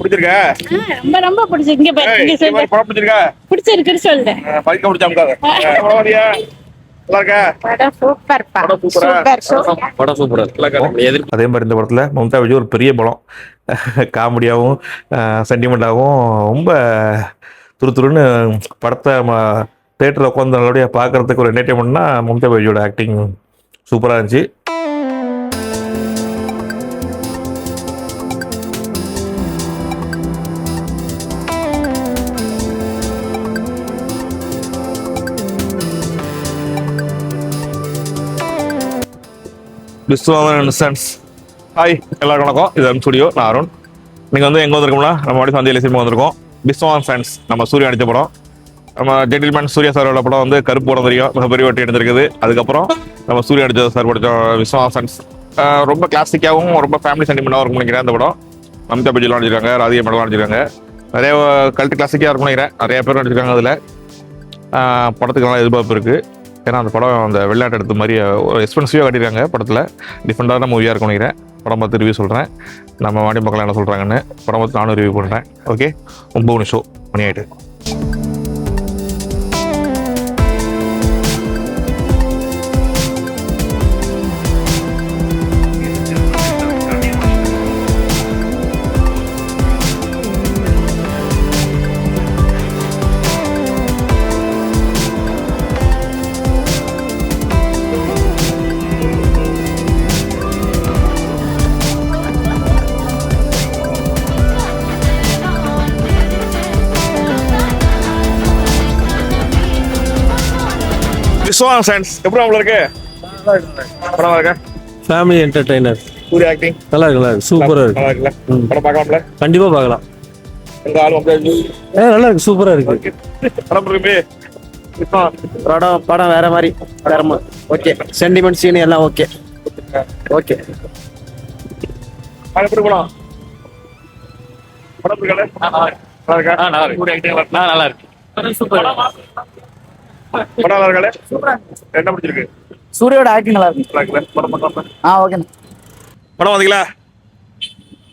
பிடிச்சிருக்கா? ரொம்ப ரொம்ப பிடிச்சிருக்கு. இங்க பாரு, இங்க சொல்லு. படம் பிடிச்சிருக்கா? பிடிச்சிருக்குன்னு சொல்றேன். பைக்க பிடிச்சாமுக்காத. பரவாயில்லையா? நல்லா இருக்கா? படம் சூப்பர் பா. Super super. படம் சூப்பரா இருக்கு. அதே மாதிரி இந்த படத்தில் மம்தா விஜய் ஒரு பெரிய படம், காமெடியாகவும் சென்டிமெண்ட்டாகவும் ரொம்ப துருதுருன்னு படத்தை தேட்டரில் உட்காந்து நல்லபடியாக பார்க்குறதுக்கு ஒரு என்டர்டைன்மெண்ட்னா மம்தா விஜயோட ஆக்டிங் சூப்பராக இருந்துச்சு. விஸ்வாசன்ஸ். ஹாய், எல்லாருக்கும் வணக்கம். இது ஸ்டுடியோ, நான் அருண். நீங்கள் வந்து எங்கே வந்திருக்கோம்னா நம்ம மறுபடியும் சந்தையில் சினிமா வந்திருக்கோம். விஸ்வாசன்ஸ் நம்ம சூர்யா அடித்த படம். நம்ம ஜென்டில்மேன் சூர்யா சாரோட படம் வந்து கருப்பு படம் தெரியும், மிகப்பெரிய வெற்றி எடுத்திருக்குது. அதுக்கப்புறம் நம்ம சூர்யா அடித்த சார் படித்த விஸ்வாசன்ஸ் ரொம்ப கிளாசிக்காகவும் ரொம்ப ஃபேமிலி சென்டிமெண்ட்டாகவும் இருக்கும் நினைக்கிறேன். அந்த படம் மம்தா பஜ்ஜிலாம் நடிச்சிருக்காங்க, ராதிகா மேடம் நடிச்சிருக்காங்க. நிறைய கல்ட்டு கிளாசிக்காக இருக்கும்னு நினைக்கிறேன். நிறைய பேர் நடிச்சிருக்காங்க. அதில் படத்துக்கு நல்லா எதிர்பார்ப்பு இருக்குது. ஏன்னா அந்த படம் அந்த வெளிநாட்டு எடுத்த மாதிரி எக்ஸ்பென்சிவாக கட்டியிருக்காங்க. படத்தில் டிஃப்ரெண்டான மூவியாக இருக்கும் நினைக்கிறேன். படம் பார்த்து ரிவ்யூ சொல்கிறேன். நம்ம வாடி மக்கள் என்ன சொல்கிறாங்கன்னு படம் பார்த்து நானும் ரிவ்யூ பண்ணுறேன். ஓகே, 9 ஷோ மணி ஆகிட்டு. விஸ்வாசன்ஸ் எப்படி உங்களுக்கு படம் இருக்கா? Family entertainer. சூர்யா ஆக்டிங் நல்லா இருக்கு, சூப்பரா இருக்கு. நல்லா இருக்குல்ல? படம் பார்க்கலாம்ல? கண்டிப்பா பார்க்கலாம். எங்க ஆள் வந்து நல்லா இருக்கு, சூப்பரா இருக்கு. படம் இருக்கு. படம் வேற மாதிரி ஓகே. சென்டிமெண்ட் சீன் எல்லாம் ஓகே ஓகே. எப்படி படம் படம் இருக்கா? நல்லா இருக்கா? நல்லா இருக்கு. சூர்யா ஆக்டிங் நல்லா இருக்கு. சூப்பர் படம் நல்லா இருக்காலே? என்ன பிடிச்சிருக்கு? சூர்யாவோட ஆக்டிங் நல்லா இருக்கு. நல்லா இருக்குல்ல? படம் பார்க்கலாமா? ஓகே. படம் வந்தீங்களா?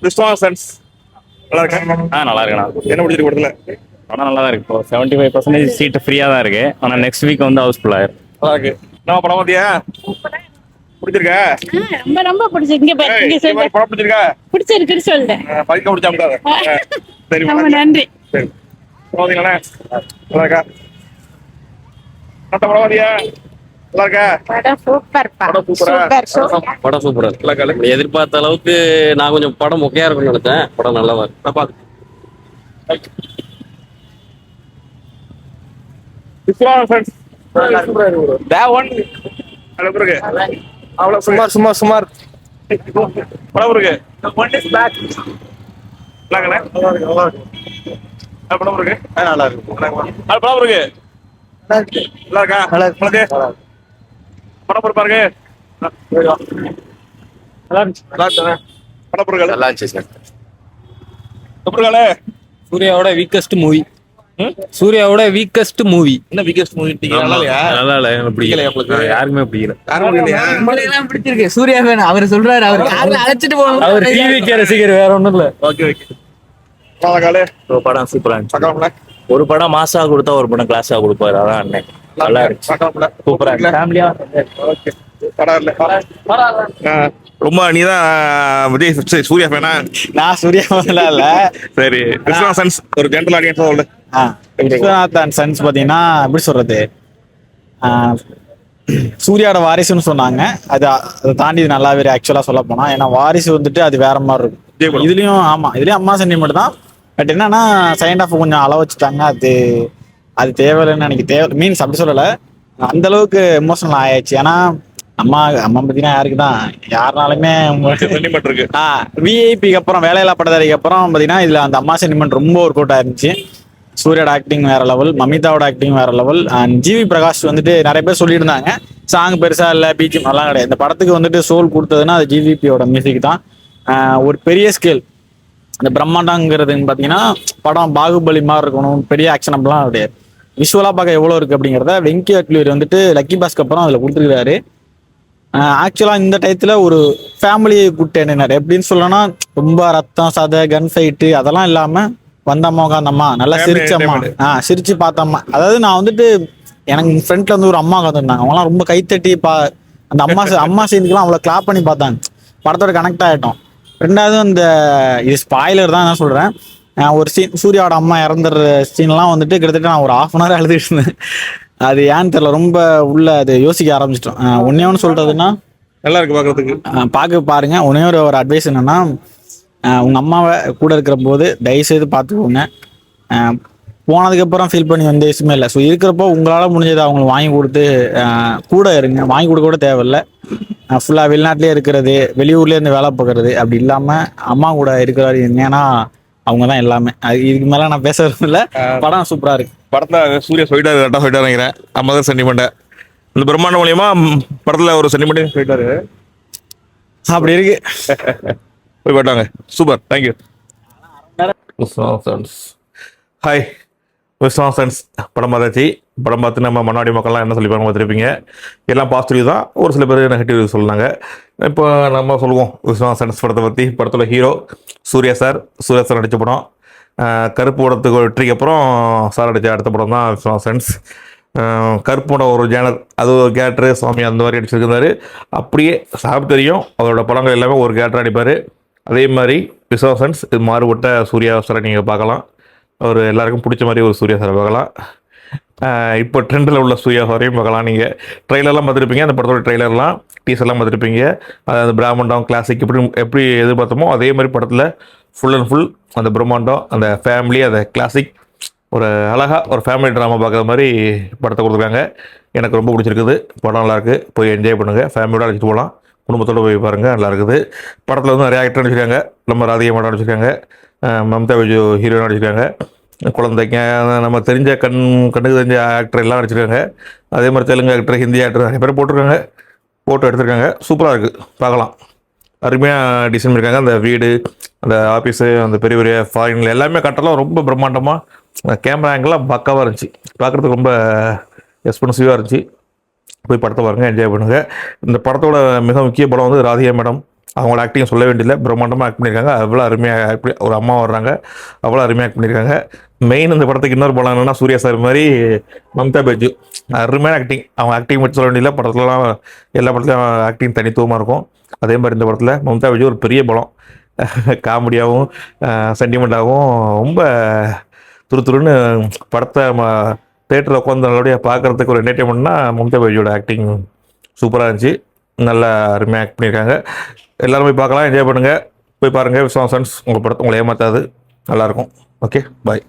விஸ்வாசன்ஸ் நல்லா இருக்கா? நல்லா இருக்குண்ணா. என்ன பிடிச்சிருக்கு படத்துல? படம் நல்லா தான் இருக்கு. இப்போ 75% சீட்டு ஃப்ரீயாக தான் இருக்கு. ஆனால் நெக்ஸ்ட் வீக் வந்து ஹவுஸ்ஃபுல்லாக இருக்கு. நல்லா இருக்கு. நான் படம் வந்தியா? பிடிச்சிருக்கா? ரொம்ப ரொம்ப பிடிச்சிருக்கு. இங்க பாரு, இங்க சொல்லு. படம் பிடிச்சிருக்கா? பிடிச்சிருக்குன்னு சொல்றேன். பைக்க பிடிச்சாமுக்காத. சரி, ரொம்ப நன்றி. சரி. படம் வந்தீங்களா? நல்லா இருக்கா? படம் வந்தியா? நல்லா இருக்கா? படம் சூப்பர் பா. படம் சூப்பரா? சூப்பர். படம் சூப்பரா இருக்கு. எதிர்பார்த்த அளவுக்கு நான் கொஞ்சம் படம் மொக்கையா இருக்கும்னு நினைச்சேன். படம் நல்லா இருக்கு. நான் பாத்து விஸ்வாசன்ஸ் தேவன் அவ்வளவு இருக்கு. அவ்வளவு சுமார் படம் இருக்கு. One is back. நல்லா இருக்கு. படம் இருக்கு. நல்லா இருக்கு. படம் இருக்கு. நல்லா இருக்கா? நல்லா இருக்கு. படம் பாருங்க. நல்லா இருந்துச்சு. படம் பாருங்க. நல்லா இருந்துச்சு சார். எப்படி சூர்யாவோட வீக்கஸ்ட் மூவி. சூர்யாவோட வீக்கஸ்ட் மூவி. என்ன பிகெஸ்ட் மூவி? நல்லா இல்லையா? நல்லா இல்ல, எனக்கு பிடிக்கல. யாருக்குமே பிடிக்கல. பிடிச்சிருக்கு. சூர்யா ஃபேன் அவர் சொல்றாரு. அவர் அழைச்சிட்டு போகணும். அவர் டிவி ரசிகர், வேற ஒண்ணும் இல்ல. Okay okay. படம் சூப்பராக இருந்துச்சு. பார்க்கலாம்ல? ஒரு படம் மாசா கொடுத்தா ஒரு படம் கிளாஸா கொடுப்பாரு. அதான் அண்ணன் நல்லா இருந்துச்சு. பார்க்கலாம்ல? சூப்பரா இருக்கு. ஃபேமிலியா ஓகே. ரொம்ப நீதான் விஜய் சூர்யா ஃபேனா? நான் சூர்யா ஃபேன் இல்ல. சரி, விஸ்வாசன்ஸ் ஒரு ஜென்ரல் ஆடியன்ஸ் சொல்லு. விஸ்வநாதன் சன்ஸ் பாத்தீங்கன்னா எப்படி சொல்றது, சூர்யாவோட வாரிசுன்னு சொன்னாங்க. அதை தாண்டி இது நல்லாவே ஆக்சுவலா சொல்ல போனா, ஏன்னா வாரிசு வந்துட்டு அது வேற மாதிரி இருக்கும். இதுலயும் இதுலயும் அம்மா சென்டிமெண்ட் தான். பட் என்னன்னா செகண்ட் ஹாஃப் கொஞ்சம் அளவு வச்சுட்டாங்க. அது தேவையில்லைன்னு எனக்கு மீன்ஸ் அப்படி சொல்லலை. அந்த அளவுக்கு எமோஷனல் ஆயாச்சு. ஏன்னா அம்மா பார்த்தீங்கன்னா யாருக்குதான் யாருனாலுமே விஐபிக்கு அப்புறம் வேலையில்லா பட்டதாரிக்கு அப்புறம் பார்த்தீங்கன்னா இதுல அந்த அம்மா சென்டிமெண்ட் ரொம்ப ஒர்க் அவுட் ஆயிருந்துச்சு. சூர்யாவோட ஆக்டிங் வேற லெவல், மமிதாவோட ஆக்டிங் வேற லெவல். அண்ட் ஜிவி பிரகாஷ் வந்துட்டு நிறைய பேர் சொல்லியிருந்தாங்க சாங் பெருசா இல்லை, பிஜிஎம் நல்லா கிடையாது. இந்த படத்துக்கு வந்துட்டு சோல் கொடுத்ததுன்னா அது ஜிவிபியோட மியூசிக் தான். ஒரு பெரிய ஸ்கேல் இந்த பிரம்மாண்டங்கிறதுன்னு பார்த்தீங்கன்னா படம் பாகுபலி மாதிரி இருக்கணும், பெரிய ஆக்ஷன் அப்படிலாம் கிடையாது. விஷுவலாக பார்க்க எவ்வளோ இருக்குது அப்படிங்கிறத வெங்கி அட்லூர் வந்துட்டு லக்கி பாஸ்க்கு அப்புறம் அதில் கொடுத்துருக்காரு. ஆக்சுவலாக இந்த டயத்தில் ஒரு ஃபேமிலியை கூட்டேனர் எப்படின்னு சொல்லணும்னா ரொம்ப ரத்தம் சதை கன் ஃபைட்டு அதெல்லாம் இல்லாமல் வந்தம்மா உட்காந்தம்மா நல்லா Family சிரிச்சம்மா entertainment. சிரிச்சு பார்த்தம்மா. அதாவது நான் வந்துட்டு எனக்கு ஃப்ரெண்ட்ல வந்து ஒரு அம்மா உட்காந்துருந்தாங்க. அவங்களாம் ரொம்ப கைத்தட்டி அந்த அம்மா சேர்ந்துக்கெல்லாம் அவ்வளோ கிளாப் பண்ணி பார்த்தாங்க. படத்தோட கனெக்ட் ஆகிட்டோம். ரெண்டாவது அந்த இது ஸ்பாய்லர் தான் நான் சொல்கிறேன். ஒரு சீன் சூர்யாவோட அம்மா இறந்துடுற சீன்லாம் வந்துட்டு கிட்டத்தட்ட நான் ஒரு 1/2 hour எழுதிட்டு இருந்தேன். அது ஏன்னு தெரியல, ரொம்ப உள்ள அது யோசிக்க ஆரம்பிச்சிட்டோம். ஒன்னே ஒன்று சொல்றதுன்னா நல்லா இருக்கு பார்க்கறதுக்கு. பாருங்க. ஒன்னே ஒரு அட்வைஸ் என்னன்னா, உங்க அம்மாவை கூட இருக்கிற போது தயவுசெய்து பார்த்துக்கோங்க. போனதுக்கப்புறம் ஃபீல் பண்ணி எந்த விஷயமே இல்லை. ஸோ இருக்கிறப்போ உங்களால் முடிஞ்சதை அவங்களுக்கு வாங்கி கொடுத்து கூட இருங்க. வாங்கி கொடுக்க கூட தேவையில்லை. ஃபுல்லாக வெளிநாட்டிலே இருக்கிறது, வெளியூர்லேயே இருந்து வேலை பார்க்கறது அப்படி இல்லாமல் அம்மா கூட இருக்கிறாரு. ஏன்னா அவங்க தான் எல்லாமே. அது இதுக்கு மேலே நான் பேச இல்லை. படம் சூப்பராக இருக்கு. படத்தில் சூர்யா சொல்லிட்டாரு, கரெக்டாக சொல்லிட்டாரு நினைக்கிறேன். நம்ம தான் சென்டிமெண்ட்டை இந்த பிரம்மாண்டம் மூலியமா படத்தில் ஒரு சென்டிமெண்ட்டையும் சொல்லிட்டாரு. அப்படி இருக்கு. போய் பார்த்தாங்க. Super, thank you. ஹாய், விஸ்வாசன்ஸ் படம் பார்த்தாச்சு. படம் பார்த்து நம்ம மன்னாடி மக்கள்லாம் என்ன சொல்லி பார்த்துருப்பீங்க. எல்லாம் பாசிட்டிவ் தான், ஒரு சில பேர் நெகட்டிவ் சொன்னாங்க. இப்போ நம்ம சொல்லுவோம் விஸ்வாசன்ஸ் படத்தை பற்றி. படத்தோட ஹீரோ சூர்யா சார் நடித்த படம். கருப்பு படத்துக்கு வெற்றிக்கு அப்புறம் சார் நடித்த அடுத்த படம் தான் விஸ்வாசன்ஸ். கருப்பு படம் ஒரு ஜேனர், அது ஒரு கேரக்டரு சுவாமி அந்த மாதிரி அடிச்சிருந்தாரு. அப்படியே சார் தெரியும், அவரோட படங்கள் எல்லாமே ஒரு கேரக்டர் அடிப்பார். அதே மாதிரி விஸ்வாசன்ஸ் இது மாறுபட்ட சூர்யா சாரை நீங்கள் பார்க்கலாம். அவர் எல்லாருக்கும் பிடிச்ச மாதிரி ஒரு சூர்யா சாரை பார்க்கலாம். இப்போ ட்ரெண்டில் உள்ள சூர்யா சாரையும் பார்க்கலாம். நீங்கள் ட்ரெய்லர்லாம் பார்த்துருப்பீங்க, அந்த படத்தோட ட்ரெய்லர்லாம் டீசர்லாம் பார்த்துருப்பீங்க. அந்த பிரம்மாண்டம் கிளாசிக் எப்படி எதிர்பார்த்தோமோ அதே மாதிரி படத்தில் ஃபுல் அண்ட் ஃபுல் அந்த பிரம்மாண்டம், அந்த ஃபேமிலி, அந்த கிளாசிக், ஒரு அழகாக ஒரு ஃபேமிலி ட்ராமா பார்க்குற மாதிரி படத்தை கொடுத்துருக்காங்க. எனக்கு ரொம்ப பிடிச்சிருக்குது. படம் நல்லாயிருக்கு, போய் என்ஜாய் பண்ணுங்கள். ஃபேமிலியோட அழைச்சிட்டு போகலாம், குடும்பத்தோடு போய் பாருங்கள், நல்லா இருக்குது. படத்தில் வந்து நிறைய ஆக்டர் நடிச்சிருக்காங்க. நம்ம ராதிகா மேடம் நடிச்சிருக்காங்க, மம்தா விஜய் ஹீரோயின் நடிச்சிருக்காங்க, குழந்தைங்க நம்ம கண்ணுக்கு தெரிஞ்ச ஆக்டர் எல்லாம் நடிச்சிருக்காங்க. அதே மாதிரி தெலுங்கு ஆக்டர், ஹிந்தி ஆக்டர் நிறைய பேர் போட்டிருக்காங்க, ஃபோட்டோ எடுத்திருக்காங்க. சூப்பராக இருக்குது, பார்க்கலாம். அருமையாக டிசைன் பண்ணியிருக்காங்க. அந்த வீடு, அந்த ஆஃபீஸு, அந்த பெரிய பெரிய ஃபாரின்ல எல்லாமே கட்டலாம் ரொம்ப பிரம்மாண்டமாக. கேமரா ஆங்கிளாக பக்காவாக இருந்துச்சு, பார்க்குறதுக்கு ரொம்ப எக்ஸ்பென்சிவாக இருந்துச்சு. போய் படத்தை பாருங்கள், என்ஜாய் பண்ணுங்கள். இந்த படத்தோட மிக முக்கிய படம் வந்து ராதிகா மேடம். அவங்களோட ஆக்டிங் சொல்ல வேண்டியதில்லை, பிரம்மாண்டமாக ஆக்ட் பண்ணியிருக்காங்க. அவ்வளோ அருமையாக ஆக்ட், ஒரு அம்மா வர்றாங்க, அவ்வளோ அருமையாக ஆக்ட் பண்ணியிருக்காங்க. மெயின் இந்த படத்துக்கு இன்னொரு படம் என்னன்னா, சூர்யா சார் மாதிரி மம்தா பேஜு அருமையான ஆக்டிங். அவங்க ஆக்டிங் மட்டும் சொல்ல வேண்டியதில்லை, படத்துலலாம் எல்லா படத்துலையும் ஆக்டிங் தனித்துவமாக இருக்கும். அதே மாதிரி இந்த படத்தில் மம்தா பேஜு ஒரு பெரிய படம். காமெடியாகவும் சென்டிமெண்ட்டாகவும் ரொம்ப துருன்னு படத்தை தேட்டரில் உட்காந்து நல்லபடியாக பார்க்குறதுக்கு ஒரு என்டர்டைன்மெண்ட்னா மம்தா பேஜியோட ஆக்டிங் சூப்பராக இருந்துச்சு. நல்லா அருமையாக ஆக்ட் பண்ணியிருக்காங்க. எல்லோரும் போய் பார்க்கலாம், என்ஜாய் பண்ணுங்கள். போய் பாருங்கள் விஸ்வாசன்ஸ். உங்கள் படத்தை உங்களை ஏமாற்றாது, நல்லாயிருக்கும். ஓகே, பாய்.